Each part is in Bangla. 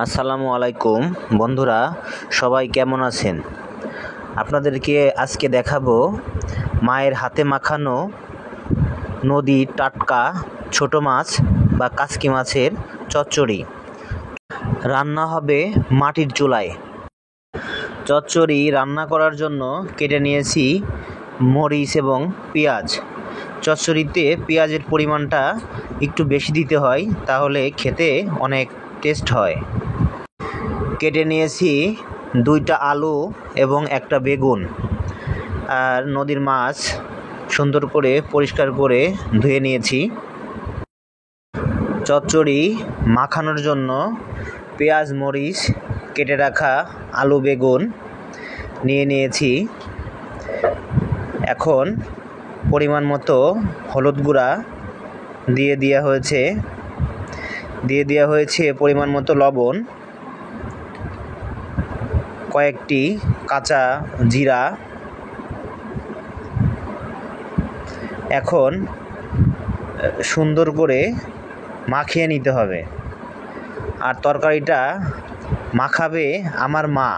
আসসালামু আলাইকুম বন্ধুরা, সবাই কেমন আছেন? আপনাদেরকে আজকে দেখাবো মায়ের হাতে মাখানো নদীর টাটকা ছোট মাছ বা কাচকি মাছের চচ্চড়ি। রান্না হবে মাটির চুলায়। চচ্চড়ি রান্না করার জন্য কেটে নিয়েছি মরিচ এবং পেঁয়াজ। চচ্চড়িতে পেঁয়াজের পরিমাণটা একটু বেশি দিতে হয়, তাহলে খেতে অনেক টেস্ট হয়। কেটে নিয়েছি 2টা আলু এবং একটা বেগুন, আর নদীর মাছ সুন্দর করে পরিষ্কার করে ধুয়ে নিয়েছি। চচ্চড়ি মাখানোর জন্য পেঁয়াজ মরিচ কেটে রাখা আলু বেগুন নিয়ে নিয়েছি। এখন পরিমাণ মতো হলুদ গুঁড়া দিয়ে দেওয়া হয়েছে পরিমাণ মতো লবণ, কয়েকটি কাঁচা জিরা। এখন সুন্দর করে মাখিয়ে নিতে হবে। আর তরকারিটা মাখাবে আমার মা।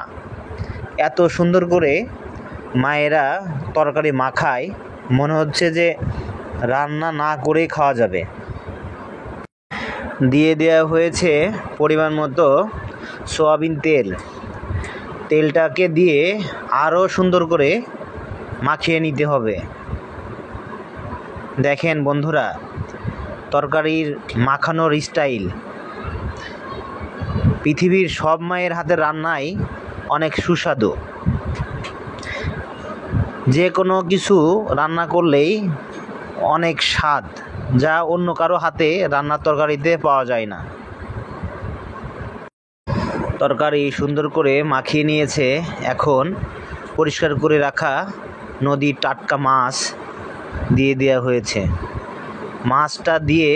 এত সুন্দর করে মায়েরা তরকারি মাখায়, মনে হচ্ছে যে রান্না না করেই খাওয়া যাবে। দিয়ে দেওয়া হয়েছে পরিমাণ মতো সয়াবিন তেল। তেলটাকে দিয়ে আরও সুন্দর করে মাখিয়ে নিতে হবে। দেখেন বন্ধুরা, তরকারির মাখানোর স্টাইল। পৃথিবীর সব মায়ের হাতের রান্নাই অনেক সুস্বাদু। যে কোনো কিছু রান্না করলেই অনেক স্বাদ, যা অন্য কারো হাতে রান্নার তরকারিতে পাওয়া যায় না। তরকারি সুন্দর করে মাখিয়ে নিয়েছে। এখন পরিষ্কার করে রাখা নদীর টাটকা মাছ দিয়ে দেওয়া হয়েছে। মাছটা দিয়ে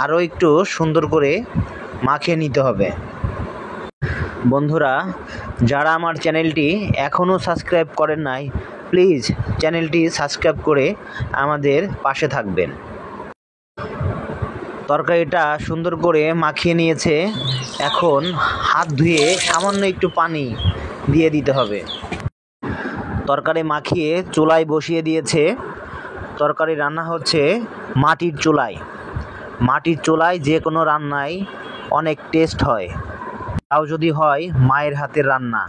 আরও একটু সুন্দর করে মাখিয়ে নিতে হবে। বন্ধুরা, যারা আমার চ্যানেলটি এখনও সাবস্ক্রাইব করেন নাই, প্লিজ চ্যানেলটি সাবস্ক্রাইব করে আমাদের পাশে থাকবেন। তরকারিটা সুন্দর করে মাখিয়ে নিয়েছে। এখন হাত ধুয়ে সামান্য একটু পানি দিয়ে দিতে হবে। তরকারি মাখিয়ে চুলায় বসিয়ে দিয়েছে। তরকারি রান্না হচ্ছে মাটির চুলায়। মাটির চুলায় যে কোনো রান্নাই অনেক টেস্ট হয়, তাও যদি হয় মায়ের হাতের রান্না।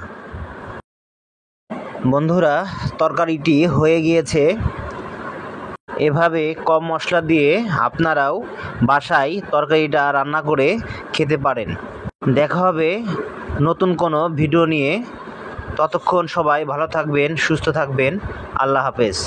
বন্ধুরা, তরকারিটি হয়ে গিয়েছে। এভাবে কম মশলা দিয়ে আপনারাও বাসায় তরকারিটা রান্না করে খেতে পারেন। দেখা হবে নতুন কোনো ভিডিও নিয়ে। ততক্ষণ সবাই ভালো থাকবেন, সুস্থ থাকবেন। আল্লাহ হাফেজ।